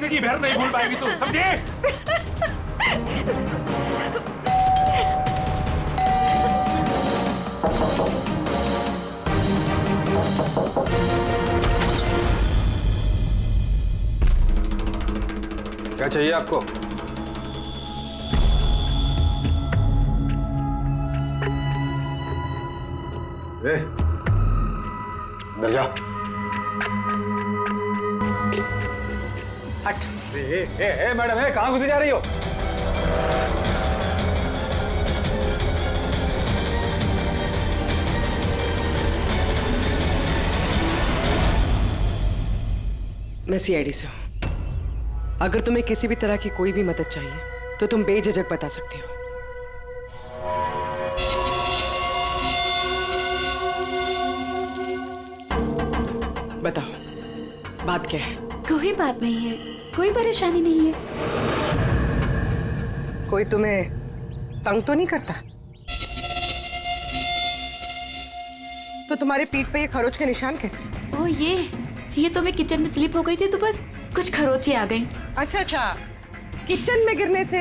जिंदगी भर नहीं भूल पाएगी तू, समझे? क्या चाहिए आपको? अंदर जा। हट। मैडम कहाँ घुसी जा रही हो? मैं सीआईडी से हूँ। अगर तुम्हें किसी भी तरह की कोई भी मदद चाहिए तो तुम बेझिझक बता सकती हो। बताओ, बात क्या है? कोई बात नहीं है, कोई परेशानी नहीं है। कोई तुम्हें तंग तो नहीं करता? तो तुम्हारे पीठ पे ये खरोच के निशान कैसे? ओ ये तो मैं किचन में स्लिप हो गई थी तो बस कुछ खरोचे आ गई। अच्छा अच्छा, किचन में गिरने से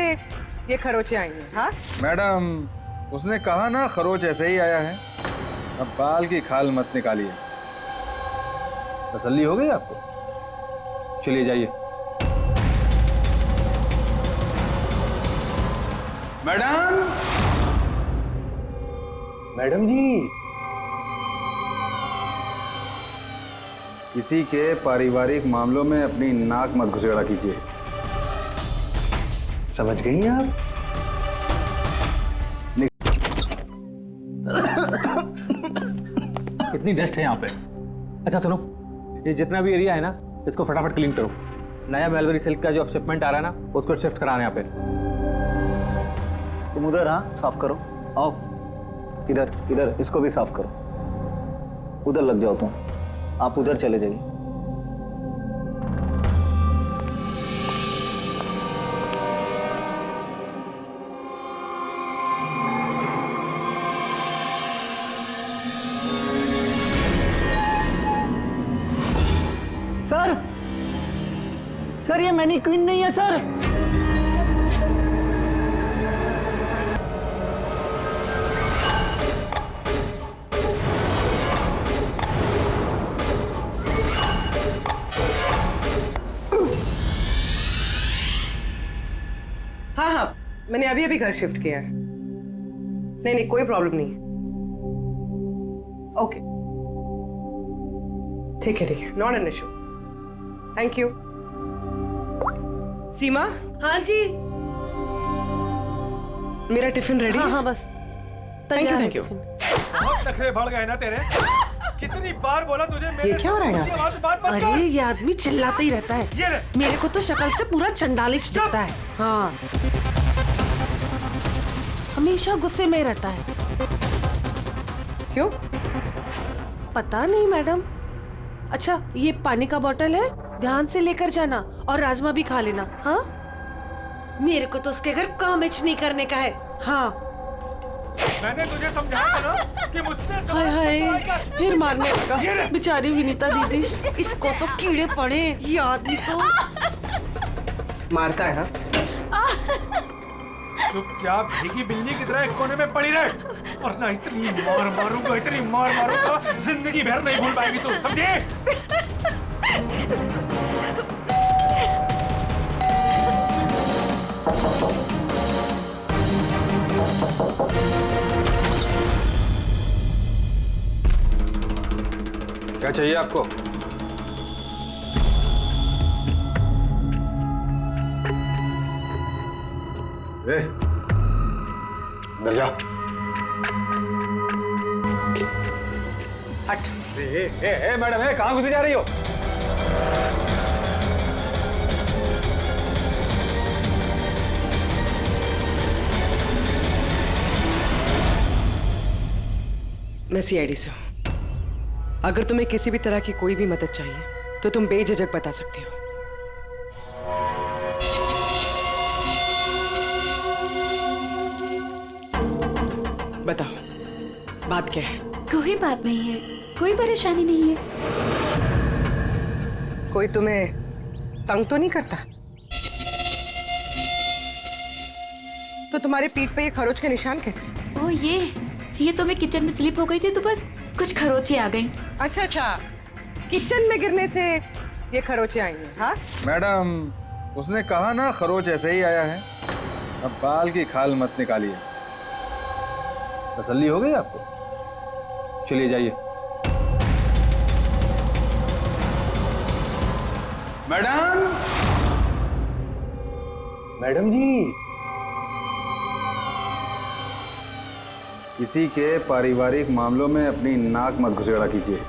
ये खरोचे आई हैं, हाँ? मैडम, उसने कहा ना खरोच ऐसे ही आया है। अब बाल की खाल मत निकालिए। तसल्ली हो गई आपको? चलिए जाइए। मैडम, मैडम जी, किसी के पारिवारिक मामलों में अपनी नाक मत घुसेड़ा कीजिए। समझ गई आप? कितनी डस्ट है यहाँ पे। अच्छा सुनो, ये जितना भी एरिया है ना, इसको फटाफट क्लीन करो। नया मलबरी सिल्क का जो शिपमेंट आ रहा है ना, उसको शिफ्ट कराना यहाँ पे। तुम उधर, हाँ, साफ करो। आओ इधर, इधर इसको भी साफ करो। उधर लग जाओ तुम, आप उधर चले जाइए। सर, सर ये मैनीक्वीन नहीं है सर। हाँ हाँ, मैंने अभी अभी घर शिफ्ट किया है। नहीं नहीं, कोई प्रॉब्लम नहीं है। ओके, ठीक है, not an issue. Thank you. Seema? हाँ जी। मेरा टिफिन रेडी? हाँ बस। Thank you. बहुत नखरे बढ़ गए ना तेरे। कितनी बार बोला तुझे मेरे ये क्या हो रहा है यहाँ पे? आवाज से बात मत कर। अरे ये आदमी चिल्लाता ही रहता ये है। ले। मेरे को तो शक्ल से पूरा चंडालिश दिखता है। हाँ, हमेशा गुस्से में रहता है। क्यों? पता नहीं मैडम। अच्छा, ये पानी का बोतल है, ध्यान से लेकर जाना और राजमा भी खा लेना। हाँ, मेरे को तो उसके घर काम नहीं करने का है। हाँ। मैंने तुझे समझाया था ना कि मुझसे हाय हाय, फिर मारने ये लगा। ले। बेचारी विनीता दीदी, इसको तो कीड़े पड़े। ये आदमी तो मारता है ना? चुपचाप भीगी बिल्ली की तरह एक कोने में पड़ी रहे, और ना इतनी मार मारूंगा जिंदगी भर नहीं भूल पाएगी तू, समझे? क्या चाहिए आपको? अंदर जा। हट। मैडम कहाँ घुसी जा रही हो? मैं सीआईडी से हूँ। अगर तुम्हें किसी भी तरह की कोई भी मदद चाहिए तो तुम बेझिझक बता सकती हो। बताओ, बात क्या है? कोई बात नहीं है, कोई परेशानी नहीं है। कोई तुम्हें तंग तो नहीं करता? तो तुम्हारी पीठ पे ये खरोच के निशान कैसे? ओ ये तो मैं किचन में स्लिप हो गई थी तो बस कुछ खरोचे आ गई। अच्छा अच्छा, किचन में गिरने से ये खरोचे आई हैं, हाँ? मैडम, उसने कहा ना खरोच ऐसे ही आया है। अब बाल की खाल मत निकालिए। तसल्ली हो गई आपको? चलिए जाइए। मैडम, मैडम जी, किसी के पारिवारिक मामलों में अपनी नाक मत घुसेड़ा कीजिए।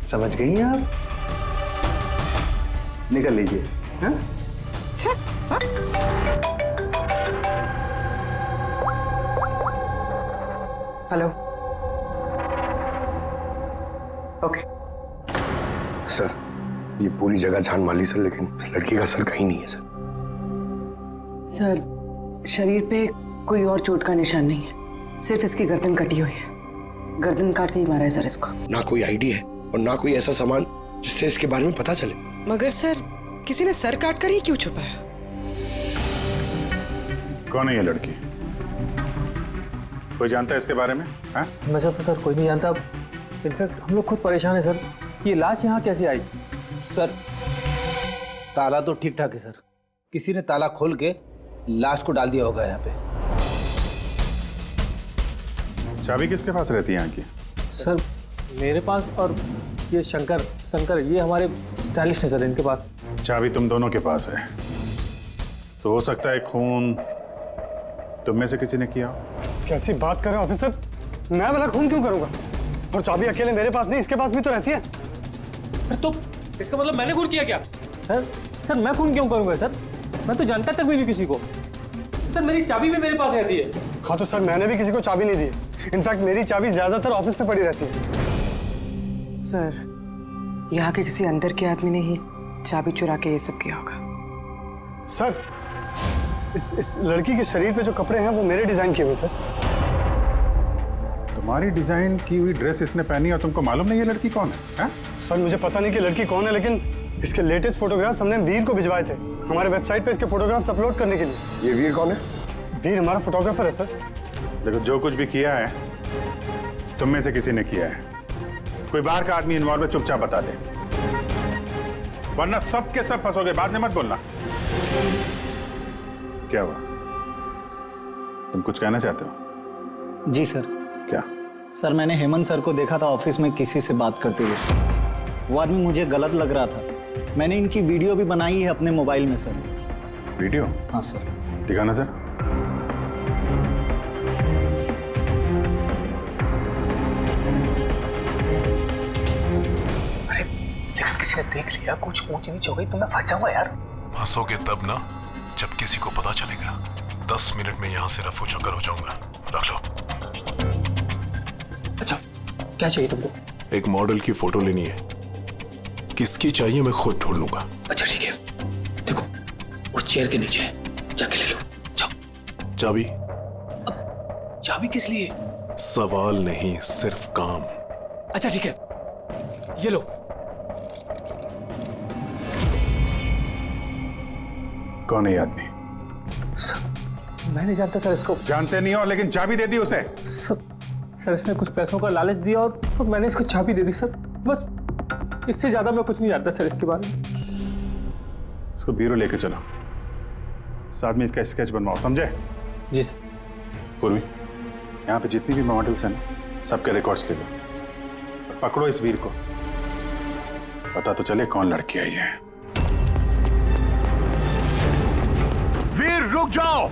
समझ गई आप? निकल लीजिए। हाँ? हेलो। ओके। सर, ये पूरी जगह जान माली सर, लेकिन इस लड़की का सर कहीं नहीं है सर। सर, शरीर पे कोई और चोट का निशान नहीं है, सिर्फ इसकी गर्दन कटी हुई है। गर्दन काट के ही मारा है सर इसको। ना कोई आईडी है और ना कोई ऐसा सामान जिससे इसके बारे में पता चले। मगर सर, किसी ने सर काट कर ही क्यों छुपाया? कौन है ये लड़की? कोई जानता है इसके बारे में? हाँ? वैसे तो सर कोई नहीं जानता। इनफैक्ट हम लोग खुद परेशान है सर। ये लाश यहाँ कैसे आई? सर, ताला तो ठीक ठाक है सर। किसी ने ताला खोल के लाश को डाल दिया होगा यहाँ पे। चाबी किसके पास रहती है यहाँ की? सर मेरे पास, और ये शंकर ये हमारे स्टाइलिस्ट हैं सर, इनके पास। चाबी तुम दोनों के पास है तो हो सकता है खून तुम में से किसी ने किया। कैसी बात कर रहे हैं ऑफिसर? मैं वाला खून क्यों करूंगा? और चाबी अकेले मेरे पास नहीं, इसके पास भी तो रहती है। तो इसका मतलब मैंने खून किया क्या? सर मैं खून क्यों करूंगा सर? मैं तो जानता तक भी नहीं किसी को। सर मेरी चाबी भी मेरे पास रहती है। हाँ तो सर, मैंने भी किसी को चाबी नहीं दी। इनफैक्ट मेरी चाबी ज्यादातर ऑफिस पे पड़ी रहती है। सर, यहाँ के किसी अंदर के आदमी ने ही चाबी चुरा के ये सब किया होगा। सर, इस लड़की के शरीर पे जो कपड़े हैं वो मेरे डिजाइन किए हुए सर। तुम्हारी डिजाइन की हुई ड्रेस इसने पहनी और तुमको मालूम नहीं ये लड़की कौन है? सर मुझे पता नहीं कि लड़की कौन है, लेकिन इसके लेटेस्ट फोटोग्राफ्स हमने वीर को भिजवाए थे हमारे वेबसाइट पे इसके फोटोग्राफ्स अपलोड करने के लिए। ये वीर कौन है? वीर हमारा फोटोग्राफर है सर। देखो, जो कुछ भी किया है तुम में से किसी ने किया है। कोई बाहर का आदमी इन्वॉल्व है, चुपचाप बता दे, वरना सब के सब फंसोगे। बाद में मत बोलना। क्या हुआ? तुम कुछ कहना चाहते हो? जी सर। क्या? सर, मैंने हेमंत सर को देखा था ऑफिस में किसी से बात करते हुए। वो आदमी मुझे गलत लग रहा था। मैंने इनकी वीडियो भी बनाई है अपने मोबाइल में सर। वीडियो? हाँ सर। दिखाना सर। अरे लेकिन किसी ने देख लिया, कुछ ऊंच नीच हो गई तो मैं फंस जाऊंगा यार। फंसोगे तब ना, जब किसी को पता चलेगा। 10 मिनट में यहाँ से रफू चक्कर हो जाऊंगा। रख लो। अच्छा, क्या चाहिए तुमको? एक मॉडल की फोटो लेनी है। किसकी चाहिए मैं खुद ढूंढ लूंगा। अच्छा ठीक है, देखो उस चेयर के नीचे है, जाके ले लो। जाओ। चाबी? चाबी किस लिए? सवाल नहीं, सिर्फ काम। अच्छा ठीक है, ये लो। कौन है ये आदमी? सर मैं नहीं जानता सर इसको। जानते नहीं हो, लेकिन चाबी दे दी उसे। सर इसने कुछ पैसों का लालच दिया और मैंने इसको चाबी दे दी सर। बस इससे ज्यादा मैं कुछ नहीं जानता सर इसके बारे में। इसको ब्यूरो लेके चलो, साथ में इसका स्केच बनवाओ, समझे? जी सर। पूर्वी, यहाँ पे जितनी भी मॉडल्स हैं ना, सबके रिकॉर्ड्स ले लो और पकड़ो इस वीर को। पता तो चले कौन लड़की आई है। वीर रुक जाओ,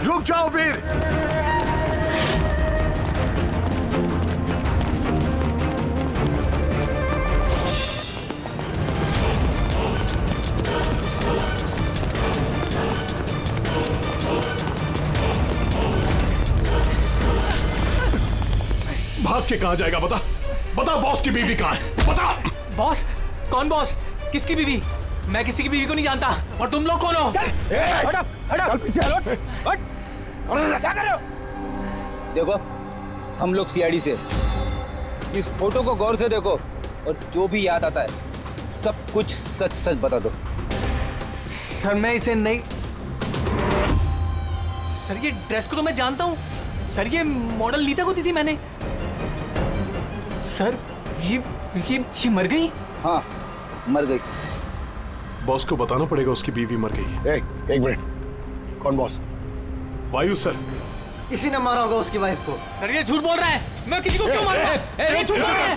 रुक जाओ वीर। भाग के कहां जाएगा? बता बता, बॉस की बीवी कहां है? बता। बॉस? कौन बॉस? किसकी बीवी? मैं किसी की बीवी को नहीं जानता। और तुम लोग कौन हो? देखो, हम लोग सीआईडी से। इस फोटो को गौर से देखो और जो भी याद आता है सब कुछ सच सच बता दो। सर मैं इसे नहीं। सर ये ड्रेस को तो मैं जानता हूँ सर, ये मॉडल नीता को दी थी मैंने। सर ये मर गई? हाँ मर गई। बॉस को बताना पड़ेगा उसकी बीवी मर गई। एक मिनट, कौन बॉस? वायु सर। इसी ने मारा होगा उसकी वाइफ को। सर ये झूठ बोल रहा है, मैं किसी को क्यों मारूंगा? ये झूठ बोल रहा है।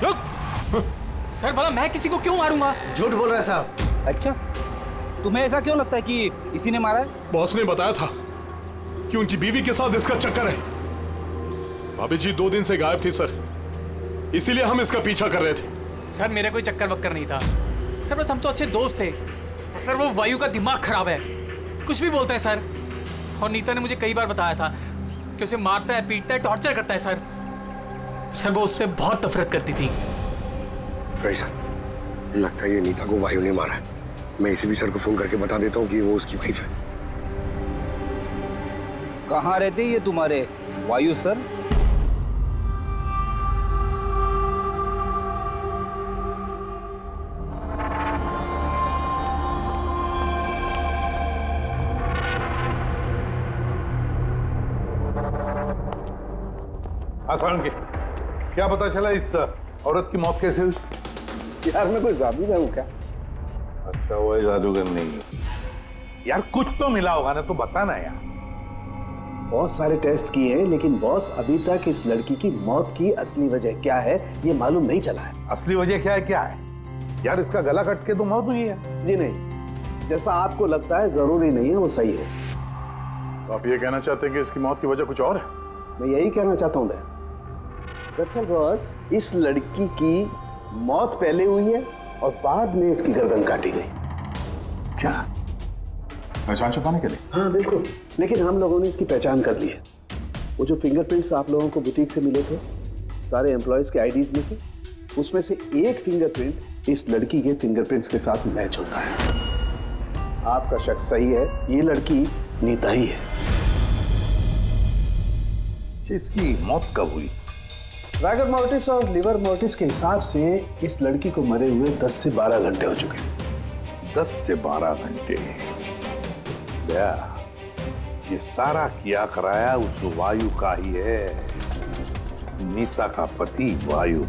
सर भला मैं किसी को क्यों मारूंगा? झूठ बोल रहा है साहब। अच्छा, तुम्हें ऐसा क्यों लगता है कि इसी ने मारा है? बॉस ने बताया था कि उनकी बीवी के साथ इसका चक्कर है। भाभी जी 2 दिन से गायब थी सर, इसीलिए हम इसका पीछा कर रहे थे। सर मेरा कोई चक्कर वक्कर नहीं था सर, बस हम तो अच्छे दोस्त थे। सर वो वायु का दिमाग खराब है, कुछ भी बोलता है सर। और नीता ने मुझे कई बार बताया था कि उसे मारता है, पीटता है, टॉर्चर करता है सर। सर वो उससे बहुत नफरत करती थी। सर लगता है ये नीता को वायु ने मारा है। मैं इसी भी सर को फोन करके बता देता हूँ कि वो उसकी वाइफ है। कहाँ रहते ये तुम्हारे वायु सर? आसान के क्या पता चला इस औरत की मौत कैसे हुई? यार मैं कोई जादूगर हूँ क्या? अच्छा वो जादूगर नहीं है यार, कुछ तो मिला होगा ना, तो बता ना यार। बहुत सारे टेस्ट किए हैं लेकिन बॉस अभी तक इस लड़की की मौत की असली वजह क्या है ये मालूम नहीं चला है। असली वजह क्या है यार? इसका गला कट के तो मौत हुई है। जी नहीं, जैसा आपको लगता है जरूरी नहीं है वो सही है। तो आप ये कहना चाहते हैं कि इसकी मौत की वजह कुछ और है? मैं यही कहना चाहता हूँ। दरअसल बॉस इस लड़की की मौत पहले हुई है और बाद में इसकी गर्दन काटी गई। क्या? पहचान छुपाने के लिए? हाँ बिल्कुल, लेकिन हम लोगों ने इसकी पहचान कर ली है। वो जो फिंगरप्रिंट्स आप लोगों को बुटीक से मिले थे सारे एम्प्लॉयज के आईडीज में से, उसमें से एक फिंगरप्रिंट इस लड़की के फिंगरप्रिंट्स के साथ मैच होता है। आपका शक सही है, ये लड़की नीता ही है। इसकी मौत कब हुई? रागर मोर्टिस और लिवर मोर्टिस के हिसाब से इस लड़की को मरे हुए 10 से 12 घंटे हो चुके हैं। 10 से 12 घंटे? ये सारा किया कराया उस वायु का ही है, नीता का पति वायु।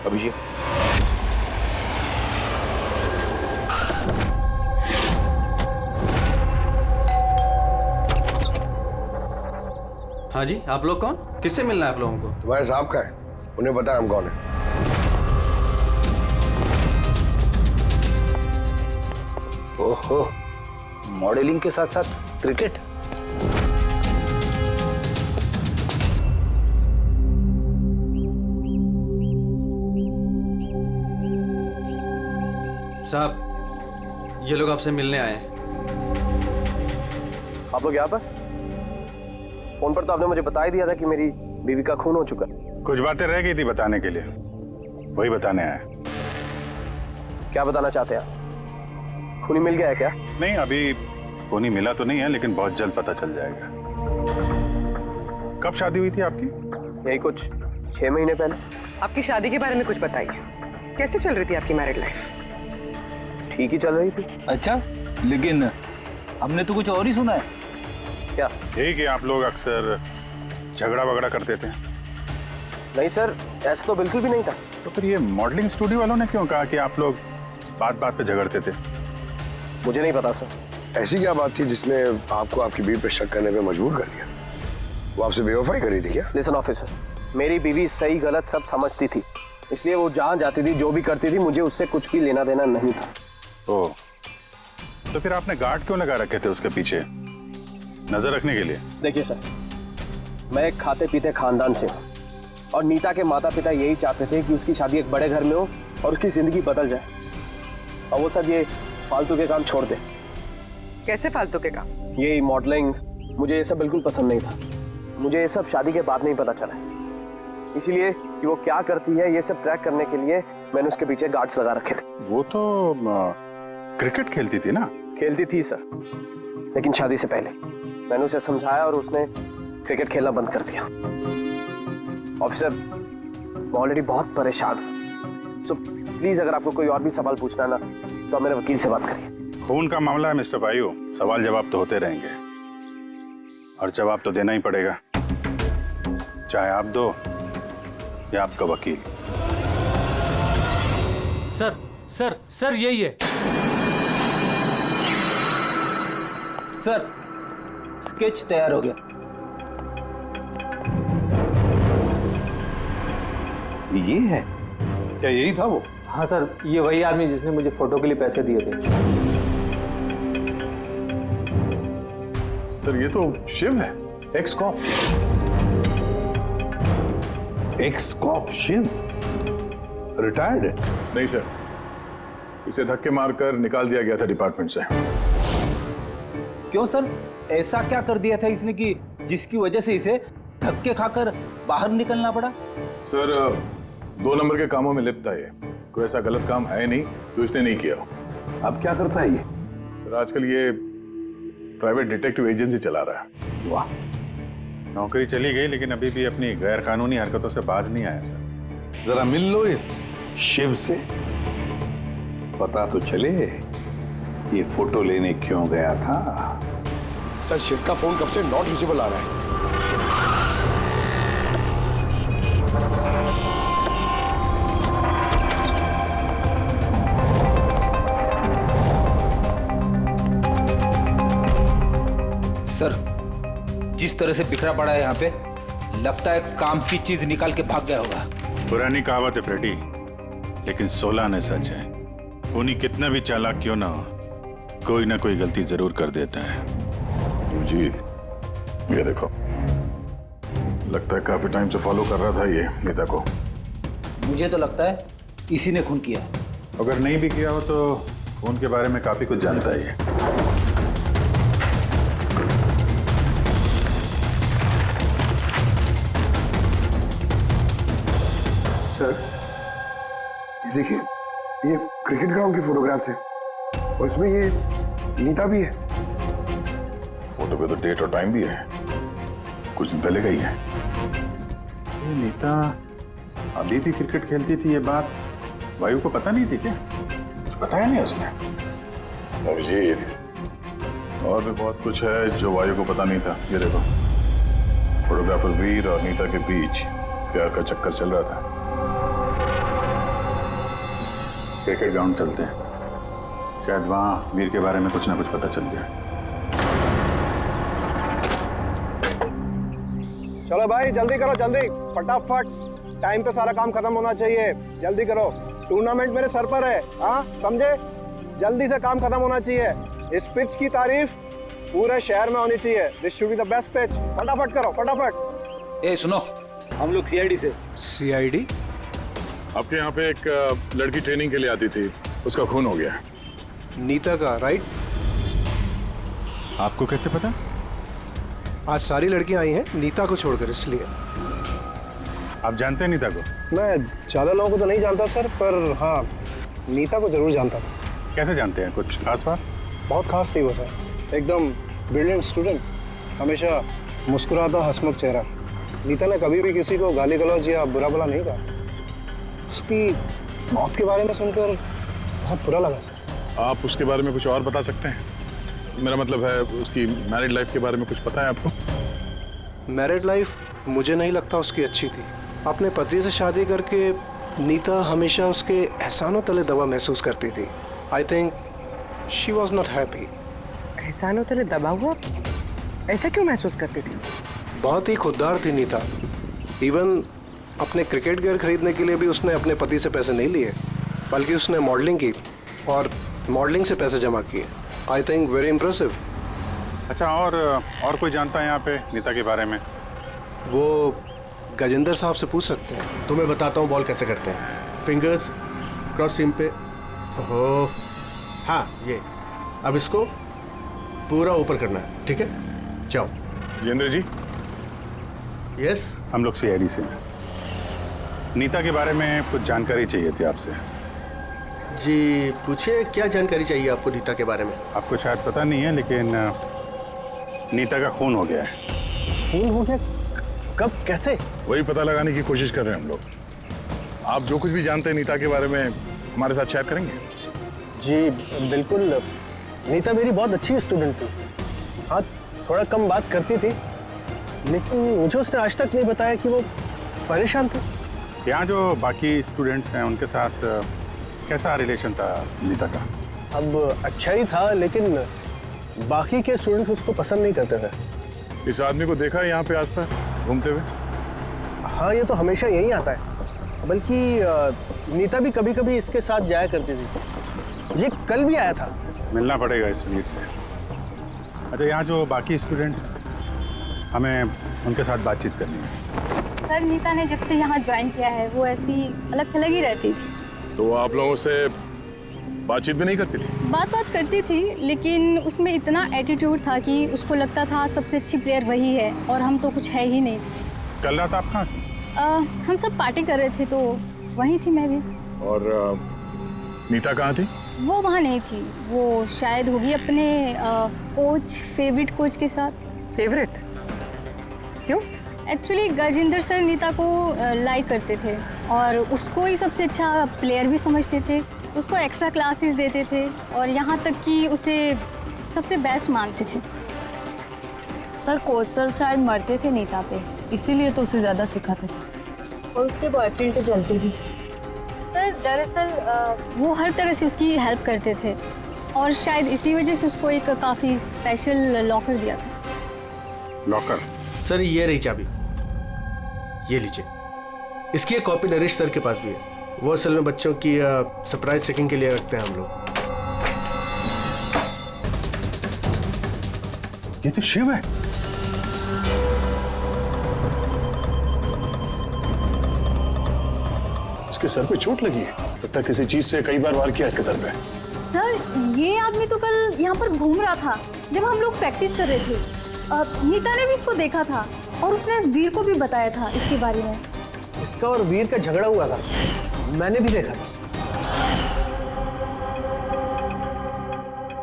अभिषेक हाँ जी, आप लोग कौन? किससे मिलना है आप लोगों को? तुम्हारे साहब का है, उन्हें पता है हम कौन है। ओहो, मॉडलिंग के साथ साथ क्रिकेट। साहब ये लोग आपसे मिलने आए हैं। आप लोग यहाँ पर? फोन पर तो आपने मुझे बता ही दिया था कि मेरी बीवी का खून हो चुका। कुछ बातें रह गई थी बताने के लिए, वही बताने आया। क्या बताना चाहते हैं आप? खूनी मिल गया है क्या? नहीं, अभी खूनी मिला तो नहीं है, लेकिन बहुत जल्द पता चल जाएगा। कब शादी हुई थी आपकी? यही कुछ 6 महीने पहले। आपकी शादी के बारे में कुछ बताइए, कैसे चल रही थी आपकी मैरिड लाइफ? ठीक ही चल रही थी। अच्छा, लेकिन हमने तो कुछ और ही सुना है। क्या? यही कि आप लोग अक्सर झगड़ा वगड़ा करते थे। नहीं सर, ऐसा तो बिल्कुल भी नहीं था। तो फिर ये मॉडलिंग स्टूडियो वालों ने क्यों कहा कि आप लोग बात बात पे झगड़ते थे? मुझे नहीं पता सर। ऐसी क्या बात थी जिसने आपको आपकी बीवी पे शक करने पे मजबूर कर दिया? वो आपसे बेवफाई करी थी क्या? लिसन ऑफिसर, मेरी बीवी सही गलत सब समझती थी, इसलिए वो जहाँ जाती थी जो भी करती थी मुझे उससे कुछ भी लेना देना नहीं था। तो फिर आपने गार्ड क्यों लगा रखे थे उसके पीछे, नजर रखने के लिए? देखिए सर, मैं एक खाते पीते खानदान से हूँ और नीता के माता पिता यही चाहते थे कि उसकी शादी एक बड़े घर में हो और उसकी जिंदगी बदल जाए, और वो सब ये फालतू के काम छोड़ दे। कैसे फालतू के काम? यही मॉडलिंग, मुझे ये सब बिल्कुल पसंद नहीं था। मुझे ये सब शादी के बाद नहीं पता चला, इसीलिए कि वो क्या करती है ये सब ट्रैक करने के लिए मैंने उसके पीछे गार्ड्स लगा रखे थे। वो तो क्रिकेट खेलती थी ना? खेलती थी सर, लेकिन शादी से पहले मैंने उसे समझाया और उसने क्रिकेट खेलना बंद कर दिया। ऑफिसर, मैं ऑलरेडी बहुत परेशान हूँ, सो प्लीज अगर आपको कोई और भी सवाल पूछना है ना तो आप मेरे वकील से बात करिए। खून का मामला है मिस्टर वायु, सवाल जवाब तो होते रहेंगे और जवाब तो देना ही पड़ेगा, चाहे आप दो या आपका वकील। सर सर सर यही है। सर स्केच तैयार हो गया। ये है क्या? यही था वो? हाँ सर, ये वही आदमी जिसने मुझे फोटो के लिए पैसे दिए थे। सर ये तो शिव है, ex cop. Ex cop Shiv retired है? नहीं सर, इसे धक्के मारकर निकाल दिया गया था डिपार्टमेंट से। क्यों सर, ऐसा क्या कर दिया था इसने कि जिसकी वजह से इसे धक्के खाकर बाहर निकलना पड़ा? सर 2 नंबर के कामों में लिप्त है ये, कोई ऐसा गलत काम है नहीं जो इसने नहीं किया। अब क्या करता है ये? सर आजकल ये प्राइवेट डिटेक्टिव एजेंसी चला रहा है। वाह, नौकरी चली गई लेकिन अभी भी अपनी गैर कानूनी हरकतों से बाज नहीं आया सर। जरा मिल लो इस शिव से, पता तो चले ये फोटो लेने क्यों गया था। सर शिव का फोन कब से नॉट रीचेबल आ रहा है। सर जिस तरह से बिखरा पड़ा है यहाँ पे, लगता है काम की चीज निकाल के भाग गया होगा। पुरानी कहावत है फ्रेडी, लेकिन 16 ने सच है। खूनी कितना भी चालाक क्यों ना हो, कोई ना कोई गलती जरूर कर देता है। जी ये देखो, लगता है काफी टाइम से फॉलो कर रहा था ये नीता को। मुझे तो लगता है इसी ने खून किया। अगर नहीं भी किया हो तो खून के बारे में काफी कुछ जानता है ये। सर ये देखिए, ये क्रिकेट ग्राउंड की फोटोग्राफ्स है और इसमें ये नीता भी है। फोटो पे तो डेट और टाइम भी है, कुछ दिन पहले का ही है। ये नीता अभी भी क्रिकेट खेलती थी, ये बात वायु को पता नहीं थी क्या? कुछ बताया नहीं उसने? अभिजीत, और भी बहुत कुछ है जो वायु को पता नहीं था। ये देखो, फोटोग्राफर वीर और नीता के बीच प्यार का चक्कर चल रहा था। क्रिकेट ग्राउंड चलते हैं, शायद वहां वीर के बारे में कुछ ना कुछ पता चल गया। चलो भाई जल्दी करो, जल्दी फटाफट, टाइम पे सारा काम खत्म होना चाहिए। जल्दी करो, टूर्नामेंट मेरे सर पर है, हाँ समझे? जल्दी से काम खत्म होना चाहिए। इस पिच की तारीफ पूरे शहर में होनी चाहिए। This should be the best pitch. फटाफट करो, फटाफट। ए सुनो, हम लोग सीआईडी से। सीआईडी? आपके यहाँ पे एक लड़की ट्रेनिंग के लिए आती थी, उसका खून हो गया। नीता का, राइट? आपको कैसे पता? आज सारी लड़कियां आई हैं नीता को छोड़कर, इसलिए। आप जानते हैं नीता को? मैं ज़्यादा लोगों को तो नहीं जानता सर, पर हाँ नीता को जरूर जानता था। कैसे जानते हैं? कुछ खास बात? बहुत खास थी वो सर, एकदम ब्रिलियंट स्टूडेंट, हमेशा मुस्कुराता हंसमुख चेहरा। नीता ने कभी भी किसी को गाली गलौज या बुरा भला नहीं कहा। उसकी मौत के बारे में सुनकर बहुत बुरा लगा सर। आप उसके बारे में कुछ और बता सकते हैं? मेरा मतलब है उसकी मैरिड लाइफ के बारे में कुछ पता है आपको? मैरिड लाइफ मुझे नहीं लगता उसकी अच्छी थी। अपने पति से शादी करके नीता हमेशा उसके एहसानों तले दबा महसूस करती थी। I think she was not happy. एहसानों तले दबा हुआ? ऐसा क्यों महसूस करती थी? बहुत ही खुददार थी नीता। इवन अपने क्रिकेट गियर खरीदने के लिए भी उसने अपने पति से पैसे नहीं लिए, बल्कि उसने मॉडलिंग की और मॉडलिंग से पैसे जमा किए। I think very impressive. अच्छा, और कोई जानता है यहाँ पे नीता के बारे में? वो गजेंद्र साहब से पूछ सकते हैं। तो मैं बताता हूँ बॉल कैसे करते हैं। फिंगर्स क्रॉस सीम पे, हो हाँ ये, अब इसको पूरा ऊपर करना है, ठीक है? जाओ। जितेंद्र जी। यस, हम लोग सीआईडी से। नीता के बारे में कुछ जानकारी चाहिए थी आपसे। जी पूछिए, क्या जानकारी चाहिए आपको नीता के बारे में? आपको शायद पता नहीं है, लेकिन नीता का खून हो गया है। खून हो गया? कब, कैसे? वही पता लगाने की कोशिश कर रहे हैं हम लोग। आप जो कुछ भी जानते हैं नीता के बारे में हमारे साथ शेयर करेंगे? जी बिल्कुल, नीता मेरी बहुत अच्छी स्टूडेंट थी। हाँ, थोड़ा कम बात करती थी, लेकिन मुझे उसने आज तक नहीं बताया कि वो परेशान थी। यहाँ जो बाकी स्टूडेंट्स हैं उनके साथ कैसा रिलेशन था नीता का? अब अच्छा ही था, लेकिन बाकी के स्टूडेंट्स उसको पसंद नहीं करते थे। इस आदमी को देखा है यहाँ पे आसपास घूमते हुए? हाँ, ये तो हमेशा यही आता है। बल्कि नीता भी कभी कभी इसके साथ जाया करती थी। ये कल भी आया था। मिलना पड़ेगा इस वीर से। अच्छा, यहाँ जो बाकी स्टूडेंट्स हमें उनके साथ बातचीत करनी है। सर, नीता ने जब से यहाँ ज्वाइन किया है वो ऐसी अलग थलग ही रहती थी। तो आप लोगों से बातचीत भी नहीं करती थी? बात करती थी, लेकिन उसमें इतना एटीट्यूड था कि उसको लगता था सबसे अच्छी प्लेयर वही है और हम तो कुछ है ही नहीं। कल रात आप कहाँ थी? हम सब पार्टी कर रहे थे तो वहीं थी मैं भी। और नीता कहाँ थी? वो वहाँ नहीं थी, वो शायद होगी अपने कोच, फेवरेट कोच के साथ। फेवरेट? क्यों? एक्चुअली गजेंद्र सर नीता को लाइक करते थे और उसको ही सबसे अच्छा प्लेयर भी समझते थे। उसको एक्स्ट्रा क्लासेस देते थे और यहाँ तक कि उसे सबसे बेस्ट मानते थे। सर, कोच सर शायद मरते थे नीता पे, इसीलिए तो उसे ज़्यादा सिखाते थे। और उसके बॉयफ्रेंड से चलती भी। सर, दरअसल वो हर तरह से उसकी हेल्प करते थे और शायद इसी वजह से उसको एक काफ़ी स्पेशल लॉकर दिया था। लॉकर? सर, ये रही चाबी, ये लीजिए। इसकी एक कॉपी नरेश सर के पास भी है। वो असल में बच्चों की सरप्राइज चेकिंग के लिए रखते हैं हम लोग। ये तो शिव है। इसके सर पे चोट लगी है, लगता है किसी चीज से कई बार वार किया इसके सर पे। सर, ये आदमी तो कल यहाँ पर घूम रहा था जब हम लोग प्रैक्टिस कर रहे थे। नीता ने भी इसको देखा था और उसने वीर को भी बताया था इसके बारे में। इसका और वीर का झगड़ा हुआ था, मैंने भी देखा था।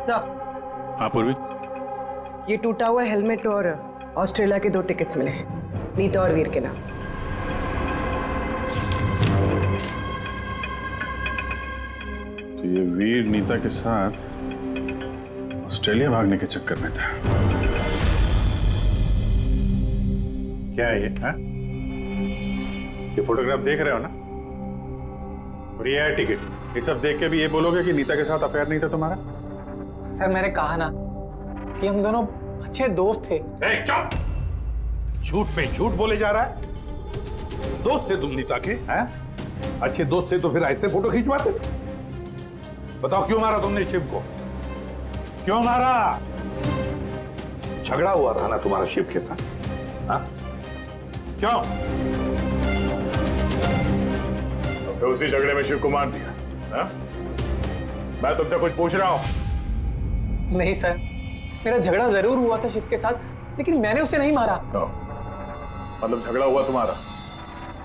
सर। हाँ पूर्वी, ये टूटा हुआ हेलमेट और ऑस्ट्रेलिया के 2 टिकट्स मिले, नीता और वीर के नाम। तो ये वीर नीता के साथ ऑस्ट्रेलिया भागने के चक्कर में था। क्या है ये? हाँ? ये फोटोग्राफ देख रहे हो ना? और ये है टिकट। ये सब देख के भी ये बोलोगे कि नीता के साथ अफेयर नहीं था तुम्हारा? सर, मैंने कहा ना कि हम दोनों अच्छे दोस्त थे। चुप! झूठ पे झूठ बोले जा रहा है। दोस्त थे तुम नीता के? हैं? अच्छे दोस्त थे तो फिर ऐसे फोटो खिंचवाते? बताओ क्यों मारा तुमने शिव को? क्यों मारा? झगड़ा हुआ था ना तुम्हारा शिव के साथ? हाँ? क्यों? तो उसी झगड़े में शिव को मार दिया? हाँ? मैं तुमसे कुछ पूछ रहा हूं। नहीं सर, मेरा झगड़ा जरूर हुआ था शिव के साथ, लेकिन मैंने उसे नहीं मारा। मतलब झगड़ा हुआ तुम्हारा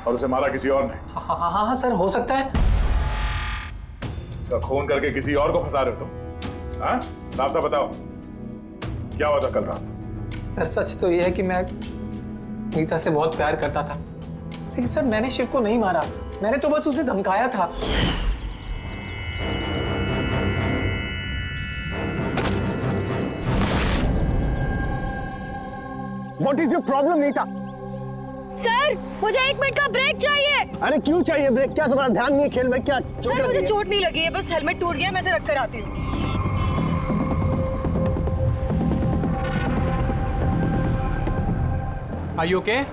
और उसे मारा किसी और ने? हाँ सर, हो सकता है। इसका खून करके किसी और को फंसा रहे हो तुम? हाँ? साफ साफ बताओ, क्या हुआ था कल रात? सर, सच तो यह है कि मैं नीता से बहुत प्यार करता था, लेकिन सर मैंने शिव को नहीं मारा, मैंने तो बस उसे धमकाया था। What is your problem, Neeta? Sir, मुझे 1 मिनट का ब्रेक चाहिए। अरे क्यों चाहिए ब्रेक? क्या तुम्हारा ध्यान नहीं है खेल में? क्या सर, मुझे चोट नहीं लगी है, बस हेलमेट टूट गया, मैं इसे रख कर आती हूँ। Are you okay?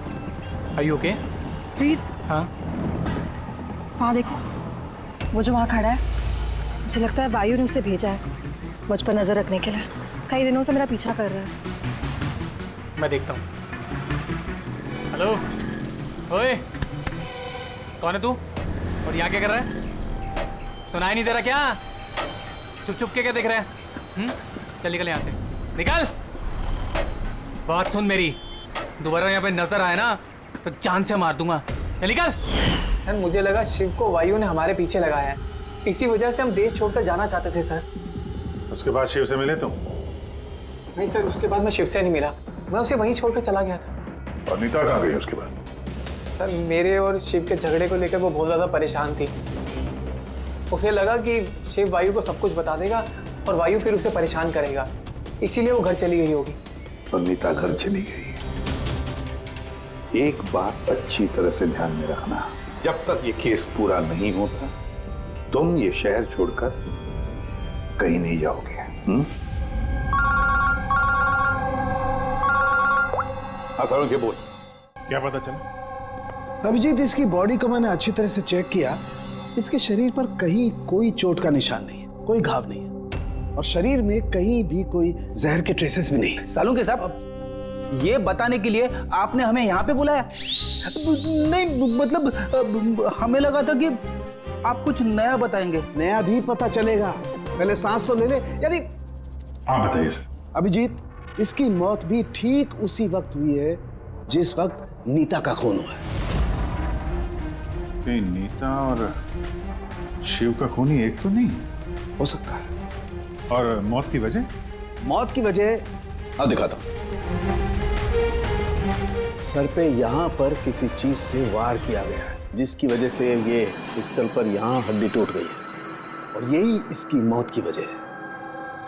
Are you okay? वीर, हाँ? हाँ देखो, वो जो वहाँ खड़ा है, मुझे लगता है वायु ने उसे भेजा है मुझ पर नजर रखने के लिए। कई दिनों से मेरा पीछा कर रहा है। मैं देखता हूँ। हेलो, ओए, कौन है तू? और यहाँ क्या कर रहा है? सुनाई नहीं दे रहा क्या? चुप चुप के क्या देख रहा है? चल निकल यहाँ से, निकल। बात सुन मेरी, दोबारा यहाँ पे नजर आए ना तो जान से मार दूंगा। चल निकल। सर, मुझे लगा शिव को वायु ने हमारे पीछे लगाया है, इसी वजह से हम देश छोड़कर जाना चाहते थे सर। उसके बाद शिव से मिले तुम? नहीं सर, उसके बाद मैं शिव से नहीं मिला, मैं उसे वहीं छोड़कर चला गया था। और नीता कहाँ गई उसके बाद? सर, मेरे और शिव के झगड़े को लेकर वो बहुत ज़्यादा परेशान थी, उसे लगा कि शिव वायु को सब कुछ बता देगा और वायु फिर उसे परेशान करेगा, इसीलिए वो घर चली गई होगी। और नीता घर चली गई। एक बात अच्छी तरह से ध्यान में रखना, जब तक ये केस पूरा नहीं होता तुम ये शहर छोड़कर कहीं नहीं जाओगे। हाँ सालों के बोल, क्या पता चला? अभिजीत, इसकी बॉडी को मैंने अच्छी तरह से चेक किया। इसके शरीर पर कहीं कोई चोट का निशान नहीं है, कोई घाव नहीं है, और शरीर में कहीं भी कोई जहर के ट्रेसेस भी नहीं है। सालों के साहब, ये बताने के लिए आपने हमें यहाँ पे बुलाया? नहीं मतलब हमें लगा था कि आप कुछ नया बताएंगे। नया भी पता चलेगा, पहले सांस तो ले ले। यानी हाँ बताइए सर। अभिजीत, इसकी मौत भी ठीक उसी वक्त हुई है जिस वक्त नीता का खून हुआ है। कहीं नीता और शिव का खूनी एक तो नहीं हो सकता है। और मौत की वजह? मौत की वजह हाँ दिखाता हूं। सर पे यहाँ पर किसी चीज से वार किया गया है, जिसकी वजह से ये स्कल पर यहाँ हड्डी टूट गई है, और यही इसकी मौत की वजह है।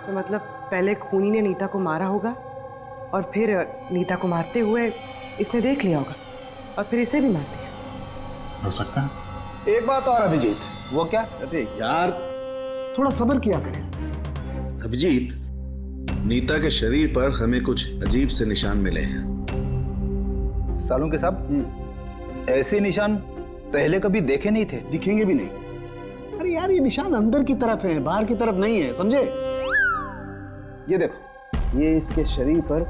तो मतलब पहले खूनी ने नीता को मारा होगा और फिर नीता को मारते हुए इसने देख लिया होगा और फिर इसे भी मार दिया। हो सकता है। एक बात और अभिजीत। वो क्या? अरे यार, थोड़ा सब्र किया करें। अभिजीत, नीता के शरीर पर हमें कुछ अजीब से निशान मिले हैं। सालों के साहब, ऐसे निशान पहले कभी देखे नहीं थे। दिखेंगे भी नहीं। अरे यार, ये निशान अंदर की तरफ है, बाहर की तरफ नहीं है, समझे? ये देखो, ये इसके शरीर पर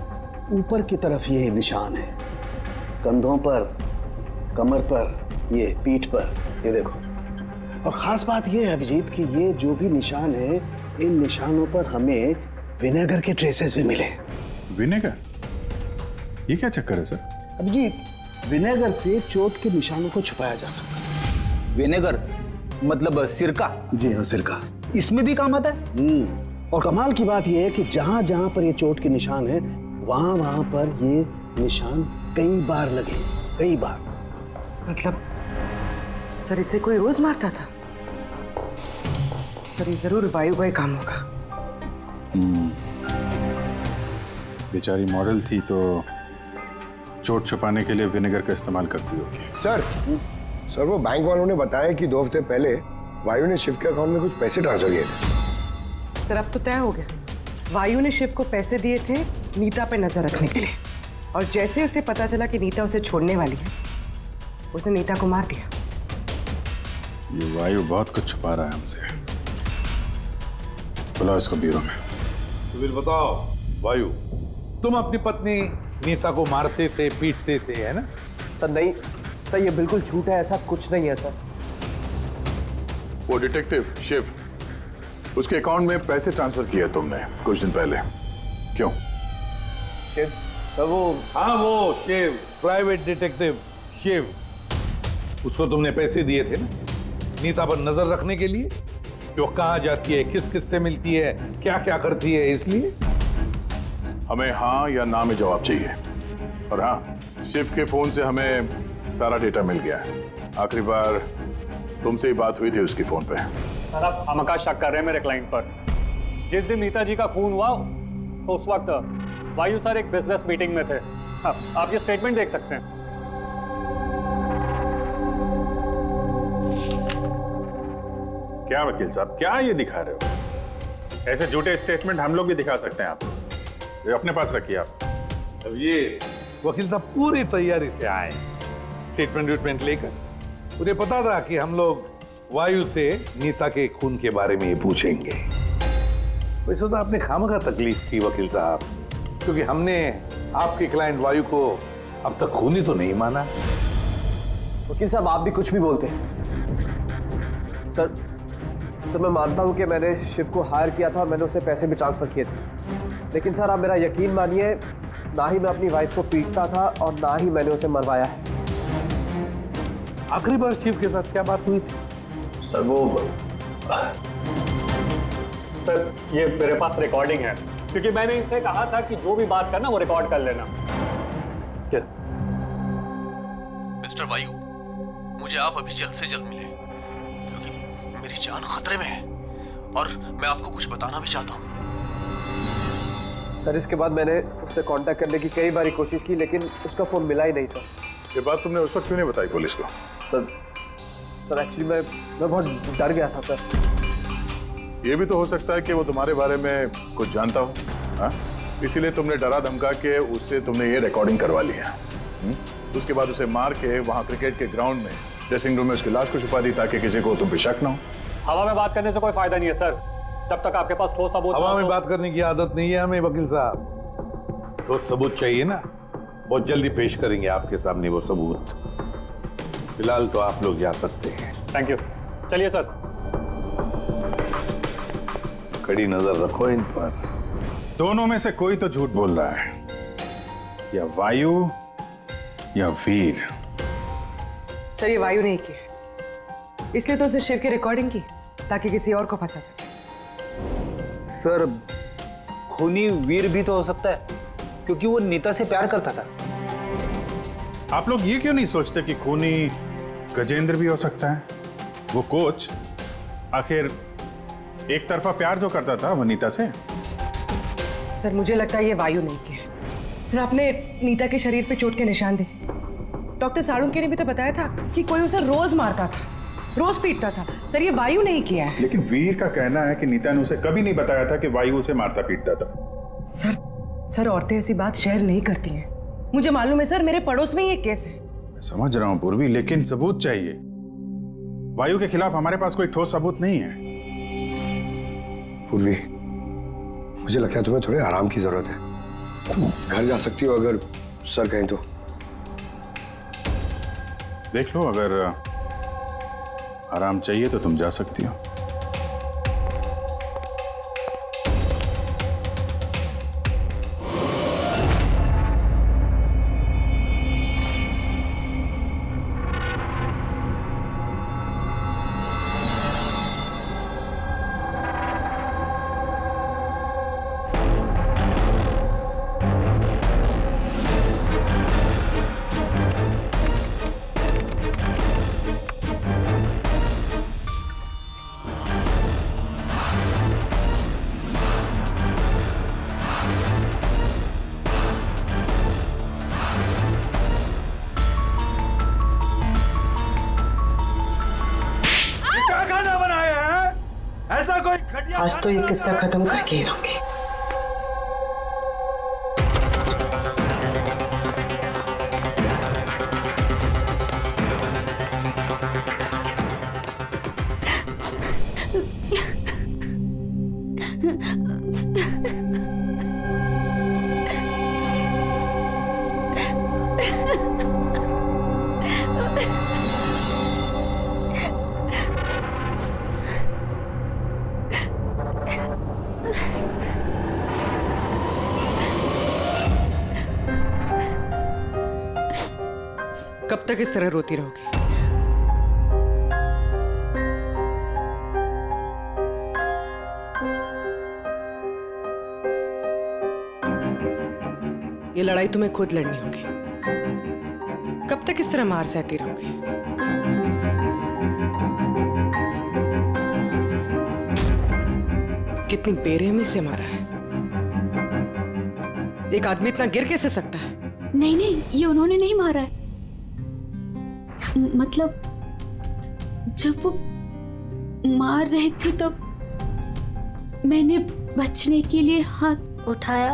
ऊपर की तरफ ये निशान है, कंधों पर, कमर पर, ये पीठ पर, ये देखो। और खास बात ये है अभिजीत कि ये जो भी निशान है, इन निशानों पर हमें विनेगर के ट्रेसेस भी मिले। विनेगर? ये क्या चक्कर है सर? अभिजीत, विनेगर से चोट के निशानों को छुपाया जा सकता है। विनेगर मतलब सिरका? जी हाँ, सिरका इसमें भी काम आता है। और कमाल की बात यह है कि जहां जहां पर ये चोट के निशान है, वहां वहां पर ये निशान कई बार लगे, कई बार। मतलब सर इसे कोई रोज मारता था? सर ये जरूर वायु का ही काम होगा। बेचारी मॉडल थी तो चोट छुपाने के लिए विनेगर का इस्तेमाल करती होगी। सर वो बैंक वालों ने बताया कि 2 हफ्ते पहले वायु ने शिव के अकाउंट में कुछ पैसे ट्रांसफर किए थे। सर अब तो तय हो गया, वायु ने शिव को पैसे दिए थे नीता पे नजर रखने के लिए, और जैसे उसे पता चला कि नीता उसे छोड़ने वाली है, उसने नीता को मार दिया। ये वायु बहुत कुछ छुपा रहा है हमसे। बुलाओ इसको ब्यूरो में। तो फिर बताओ वायु, तुम अपनी पत्नी नीता को मारते थे, पीटते थे, है ना? सर नहीं सर, ये बिल्कुल झूठ है, ऐसा कुछ नहीं है सर। वो डिटेक्टिव शिव, उसके अकाउंट में पैसे ट्रांसफर किए तुमने कुछ दिन पहले, क्यों? शिव सर वो, हाँ वो शिव, प्राइवेट डिटेक्टिव शिव, उसको तुमने पैसे दिए थे ना नीता पर नजर रखने के लिए, कि वो कहाँ जाती है, किस किस से मिलती है, क्या क्या करती है, इसलिए हमें हाँ या ना में जवाब चाहिए। और हाँ, शिव के फोन से हमें सारा डेटा मिल गया है। आखिरी बार तुमसे ही बात हुई थी उसकी फोन पे। सर आप हमका शक कर रहे हैं मेरे क्लाइंट पर। जिस दिन नीता जी का खून हुआ तो उस वक्त वायु सर एक बिजनेस मीटिंग में थे। हाँ, आप ये स्टेटमेंट देख सकते हैं। क्या वकील साहब, क्या ये दिखा रहे हो? ऐसे झूठे स्टेटमेंट हम लोग भी दिखा सकते हैं आप, ये अपने पास रखिए आप। अब ये वकील साहब पूरी तैयारी से आए स्टेटमेंट लेकर। उन्हें पता था कि हम लोग वायु से नीता के खून के बारे में पूछेंगे। वैसे तो आपने खामखा तकलीफ की वकील साहब, क्योंकि हमने आपके क्लाइंट वायु को अब तक खूनी तो नहीं माना। वकील साहब आप भी कुछ भी बोलते हैं। सर मैं मानता हूं कि मैंने शिव को हायर किया था और मैंने उसे पैसे भी ट्रांसफर किए थे, लेकिन सर आप मेरा यकीन मानिए, ना ही मैं अपनी वाइफ को पीटता था और ना ही मैंने उसे मरवाया है। आखिरी बार शिव के साथ क्या बात हुई थी? सर वो, सर ये मेरे पास रिकॉर्डिंग है, क्योंकि मैंने इनसे कहा था कि जो भी बात करना वो रिकॉर्ड कर लेना। क्या? मिस्टर वायु, मुझे आप अभी जल्द से जल्द मिले, क्योंकि मेरी जान खतरे में है और मैं आपको कुछ बताना भी चाहता हूँ। सर इसके बाद मैंने उससे कांटेक्ट करने की कई बारी कोशिश की लेकिन उसका फोन मिला ही नहीं सर। ये बात तुमने उस वक्त क्यों नहीं बताई पुलिस को? सर एक्चुअली मैं बहुत डर गया था सर। ये भी तो हो सकता है कि वो तुम्हारे बारे में कुछ जानता हो, हाँ? इसीलिए तुमने डरा धमका के उससे तुमने ये रिकॉर्डिंग करवा लिया। उसके बाद उसे मार के वहाँ क्रिकेट के ग्राउंड में ड्रेसिंग रूम में उसकी लाश को छुपा दी ताकि किसी को तुम पे शक ना हो। हवा में बात करने से कोई फायदा नहीं है सर, जब तक आपके पास ठोस सबूत। हवा में बात करने की आदत नहीं है हमें वकील साहब। ठोस सबूत चाहिए ना, बहुत जल्दी पेश करेंगे आपके सामने वो सबूत। फिलहाल तो आप लोग जा सकते हैं। थैंक यू, चलिए सर। कड़ी नजर रखो इन पर। दोनों में से कोई तो झूठ बोल रहा है, या वायु या वीर। सर ये वायु नहीं की, इसलिए तो उसे शिव की रिकॉर्डिंग की ताकि किसी और को फंसा सके। सर खूनी वीर भी तो हो सकता है क्योंकि वो नीता से प्यार करता था। आप लोग ये क्यों नहीं सोचते कि खूनी गजेंद्र भी हो सकता है? वो कोच आखिर एक तरफा प्यार जो करता था वो नीता से। सर मुझे लगता है ये वायु नहीं की है। सर आपने नीता के शरीर पे चोट के निशान देखे। डॉक्टर साळुंखे ने भी तो बताया था कि कोई उसे रोज मारता था, रोज पीटता था। सर ये वायु नहीं किया है। लेकिन वीर का कहना है कि नीता ने उसे कभी नहीं बताया था कि वायु उसे मारता पीटता था। सर औरतें ऐसी बात शेयर नहीं करती हैं। मुझे मालूम है सर, मेरे पड़ोस में ये केस है। समझ रहा हूं पूर्वी, लेकिन सबूत चाहिए। वायु के खिलाफ हमारे पास कोई ठोस सबूत नहीं है। पूर्वी, मुझे लगता है तुम्हें थोड़े आराम की जरूरत है। तुम घर जा सकती हो अगर सर कहें तो। देख लो, अगर आराम चाहिए तो तुम जा सकती हो। आज तो ये किस्सा खत्म करके ही रहूंगी। कब तक इस तरह रोती रहोगी? ये लड़ाई तुम्हें खुद लड़नी होगी। कब तक इस तरह मार सहती रहोगी? कितनी बेरहमी से मारा है। एक आदमी इतना गिर कैसे सकता है? नहीं, ये उन्होंने नहीं मारा है। मतलब जब वो मार रहे थे तब मैंने बचने के लिए हाथ उठाया,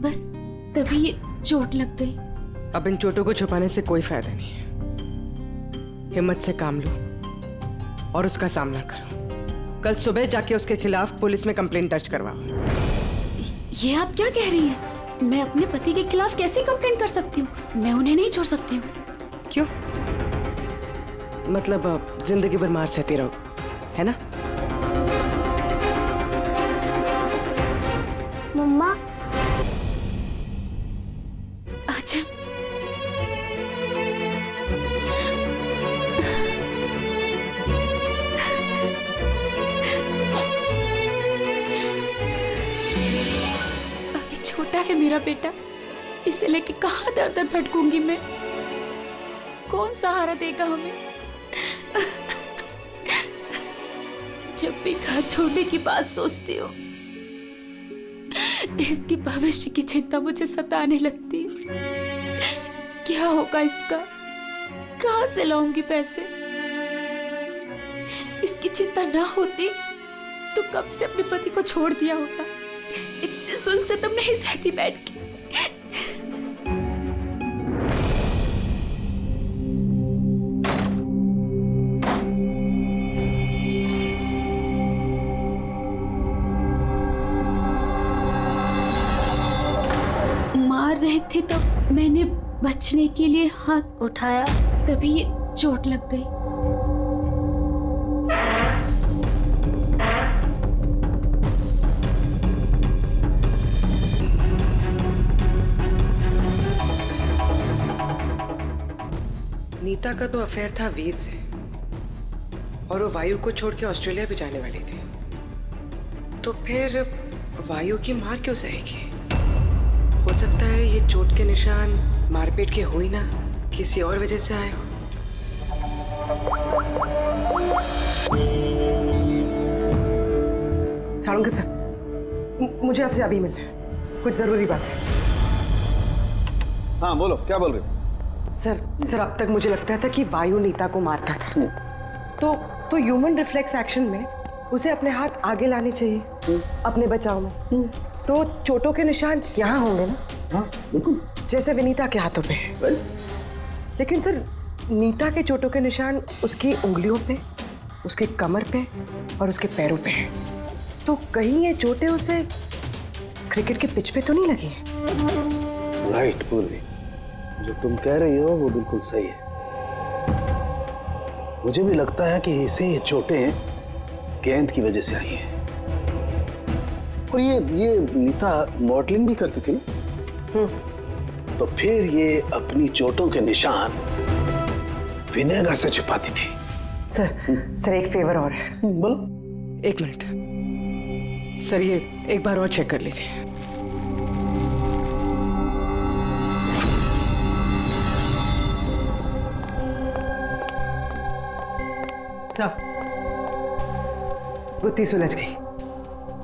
बस तभी ये चोट लग गई। अब इन चोटों को छुपाने से कोई फायदा नहीं है। हिम्मत से काम लो और उसका सामना करो। कल सुबह जाके उसके खिलाफ पुलिस में कंप्लेंट दर्ज करवाओ। ये आप क्या कह रही हैं? मैं अपने पति के खिलाफ कैसे कंप्लेंट कर सकती हूँ? मैं उन्हें नहीं छोड़ सकती हूँ। क्यों? मतलब जिंदगी भर मार सहती रहो, है ना? मम्मा, अच्छा अभी छोटा है मेरा बेटा, इसे लेके कहाँ दर दर भटकूंगी मैं? कौन सहारा देगा हमें? जब भी घर छोड़ने की बात सोचती हूँ इसके भविष्य की चिंता मुझे सताने लगती है। क्या होगा इसका, कहाँ से लाऊंगी पैसे? इसकी चिंता ना होती तो कब से अपने पति को छोड़ दिया होता। इतने सुन से तुम नहीं सहती बैठ के। मार रहे थे तब मैंने बचने के लिए हाथ उठाया, तभी ये चोट लग गई। नीता का तो अफेयर था वीर से और वो वायु को छोड़ के ऑस्ट्रेलिया भी जाने वाली थी। तो फिर वायु की मार क्यों सहेगी? हो सकता है ये चोट के निशान मारपीट के हो ही ना, किसी और वजह से आए हो। साळुंके सर, मुझे आपसे अभी मिलना है, कुछ जरूरी बात है। हाँ बोलो, क्या बोल रहे हो? सर अब तक मुझे लगता था कि वायु नीता को मारता था। तो ह्यूमन रिफ्लेक्स एक्शन में उसे अपने हाथ आगे लाने चाहिए अपने बचाव में। तो चोटों के निशान यहाँ होंगे ना? हाँ बिल्कुल, जैसे विनीता के हाथों पे है। लेकिन सर नीता के चोटों के निशान उसकी उंगलियों पे, उसके कमर पे और उसके पैरों पे है। तो कहीं ये चोटें उसे क्रिकेट के पिच पे तो नहीं लगी है? राइट पूर्वी, जो तुम कह रही हो वो बिल्कुल सही है। मुझे भी लगता है कि इसे ये चोटें गेंद की वजह से आई हैं। और ये नीता मॉडलिंग भी करती थी ना, तो फिर ये अपनी चोटों के निशान विनेगर से छुपाती थी। सर एक फेवर और है। बोलो। 1 मिनट सर, ये एक बार और चेक कर लीजिए। सर गुत्ती सुलझ गई।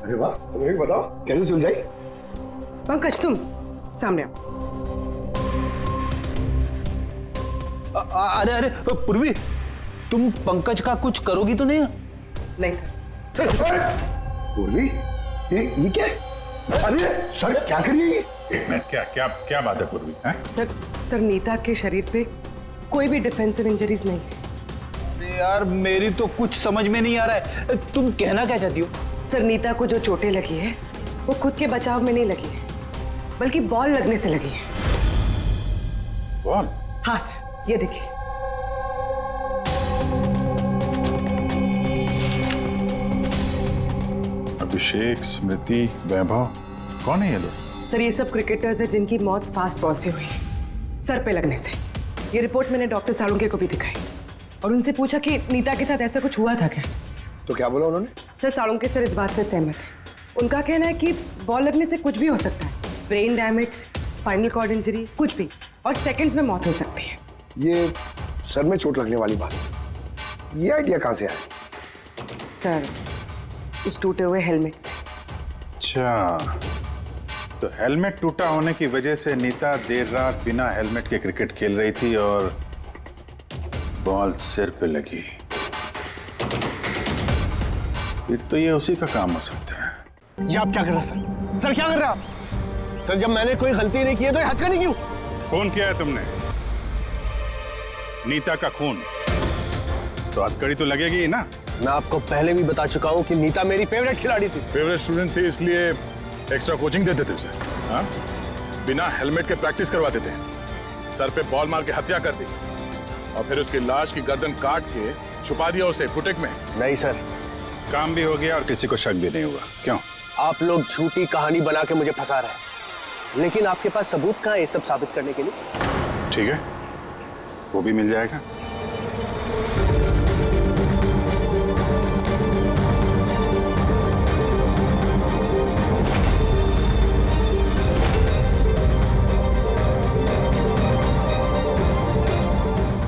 अरे वाह, तुम्हें बताओ कैसे सुलझाई? पंकज तुम सामने आओ। अरे पूर्वी, तुम पंकज का कुछ करोगी तो नहीं? नहीं सर। पूर्वी, ये क्या है? अरे सर क्या कर रही है? एक मिनट, क्या बात है पूर्वी? सर नीता के शरीर पे कोई भी डिफेंसिव इंजरीज नहीं है। यार मेरी तो कुछ समझ में नहीं आ रहा है, तुम कहना क्या चाहती हो? सर नीता को जो चोटें लगी है वो खुद के बचाव में नहीं लगी है, बल्कि बॉल लगने से लगी है। बॉल? हाँ सर, ये देखिए। अभिषेक, स्मृति, वैभव, कौन है ये लोग? सर ये सब क्रिकेटर्स हैं जिनकी मौत फास्ट बॉल से हुई, सर पे लगने से। ये रिपोर्ट मैंने डॉक्टर साळुंके को भी दिखाई और उनसे पूछा कि नीता के साथ ऐसा कुछ हुआ था क्या। तो क्या बोला उन्होंने? सर साळुंके सर इस बात से सहमत है। उनका कहना है कि बॉल लगने से कुछ भी हो सकता है, brain damage, spinal cord injury, कुछ भी, और सेकंड्स में मौत हो सकती है। ये सर में चोट लगने वाली बात है, ये आइडिया कहाँ से आया? सर उस टूटे हुए हेलमेट से। अच्छा, तो हेलमेट टूटा होने की वजह से नीता देर रात बिना हेलमेट के क्रिकेट खेल रही थी और बॉल सिर पे लगी। फिर तो ये उसी का काम हो सकता है। ये आप क्या कर रहे हैं सर? सर क्या कर रहे हैं आप? सर जब मैंने कोई गलती नहीं की है तो ये हथकड़ी क्यों? खून किया है तुमने, नीता का खून, तो हथकड़ी तो लगेगी ही ना। मैं आपको पहले भी बता चुका हूँ कि नीता मेरी फेवरेट खिलाड़ी थी। फेवरेट स्टूडेंट थी इसलिए एक्स्ट्रा कोचिंग देते थे उसे, हाँ? बिना हेलमेट के प्रैक्टिस करवाते थे, सर पे बॉल मार के हत्या कर दी और फिर उसकी लाश की गर्दन काट के छुपा दिया उसे बुटीक में। नहीं सर, काम भी हो गया और किसी को शक भी नहीं हुआ। क्यों? आप लोग झूठी कहानी बना के मुझे फंसा रहे हैं, लेकिन आपके पास सबूत कहाँ है ये सब साबित करने के लिए? ठीक है, वो भी मिल जाएगा।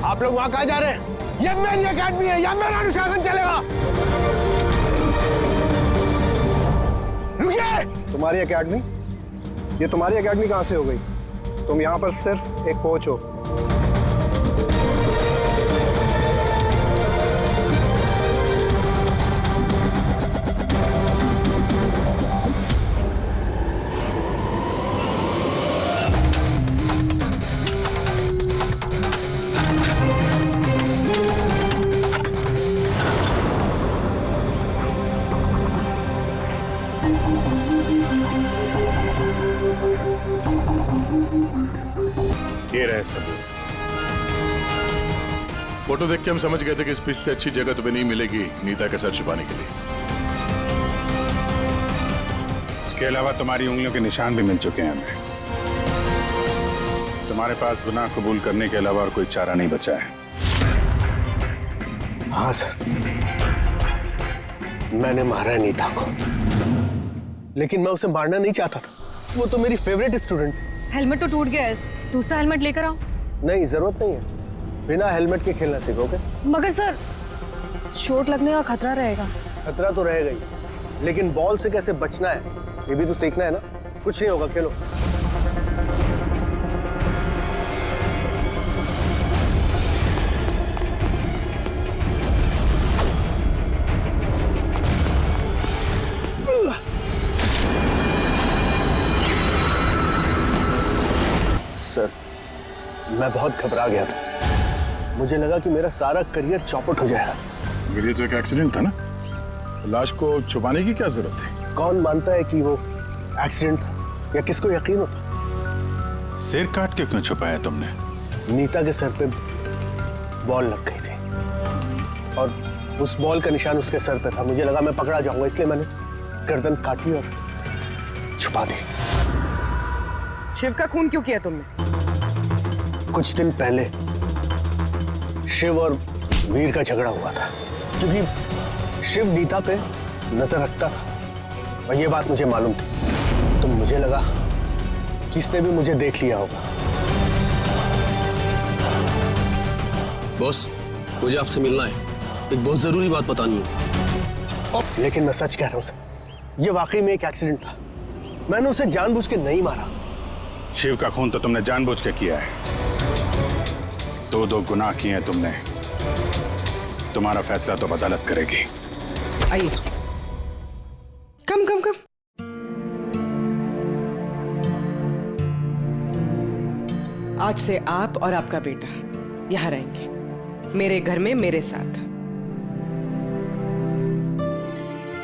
आप लोग वहां कहाँ जा रहे हैं? ये मेरी अकेडमी है, यहाँ मेरा अनुशासन चलेगा। तुम्हारी एकेडमी? ये तुम्हारी एकेडमी कहाँ से हो गई? तुम यहाँ पर सिर्फ एक कोच हो। ये रहे सबूत। फोटो देख के हम समझ गए थे कि इस पीस से अच्छी जगह तुम्हें नहीं मिलेगी नीता के सर छुपाने के लिए। इसके अलावा तुम्हारी उंगलियों के निशान भी मिल चुके हैं हमें। तुम्हारे पास गुनाह कबूल करने के अलावा और कोई चारा नहीं बचा है। हाँ सर, मैंने मारा है नीता को, लेकिन मैं उसे मारना नहीं चाहता था। वो तो मेरी फेवरेट स्टूडेंट थी। हेलमेट तो टूट गया है, दूसरा हेलमेट लेकर आओ। नहीं, जरूरत नहीं है। बिना हेलमेट के खेलना सीखोगे? मगर सर, चोट लगने का खतरा रहेगा। खतरा तो रहेगा ही, लेकिन बॉल से कैसे बचना है ये भी तो सीखना है ना। कुछ नहीं होगा, खेलो। सर, मैं बहुत घबरा गया था। मुझे लगा कि मेरा सारा करियर चौपट हो जाएगा। मेरे तो एक एक्सीडेंट था ना, तो लाश को छुपाने की क्या जरूरत थी? कौन मानता है कि वो एक्सीडेंट था या किसको यकीन होता? सिर काट के क्यों छुपाया तुमने? नीता के सर पे बॉल लग गई थी और उस बॉल का निशान उसके सर पे था। मुझे लगा मैं पकड़ा जाऊंगा, इसलिए मैंने गर्दन काटी और छुपा दी। शिव का खून क्यों किया तुमने? कुछ दिन पहले शिव और वीर का झगड़ा हुआ था, क्योंकि शिव नीता पे नजर रखता था और ये बात मुझे मालूम थी। तो मुझे लगा कि इसने भी मुझे देख लिया होगा। बॉस, मुझे आपसे मिलना है, एक बहुत जरूरी बात बतानी है। लेकिन मैं सच कह रहा हूं सर, ये वाकई में एक एक्सीडेंट था। मैंने उसे जानबूझ के नहीं मारा। शिव का खून तो तुमने जानबूझ के किया है। दो गुनाह किए हैं तुमने। तुम्हारा फैसला तो अदालत करेगी। आइए। कम कम कम। आज से आप और आपका बेटा यहाँ रहेंगे, मेरे घर में मेरे साथ।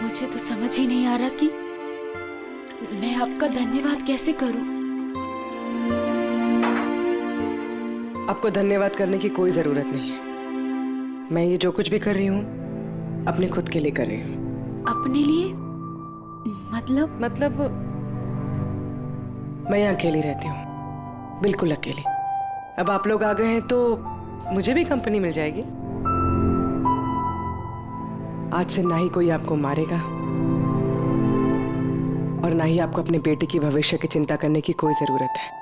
मुझे तो समझ ही नहीं आ रहा कि मैं आपका धन्यवाद कैसे करूं। आपको धन्यवाद करने की कोई जरूरत नहीं है। मैं ये जो कुछ भी कर रही हूँ अपने खुद के लिए कर रही हूँ। अपने लिए? मतलब मैं यहाँ अकेली रहती हूँ, बिल्कुल अकेली। अब आप लोग आ गए हैं तो मुझे भी कंपनी मिल जाएगी। आज से ना ही कोई आपको मारेगा और ना ही आपको अपने बेटे की भविष्य की चिंता करने की कोई जरूरत है।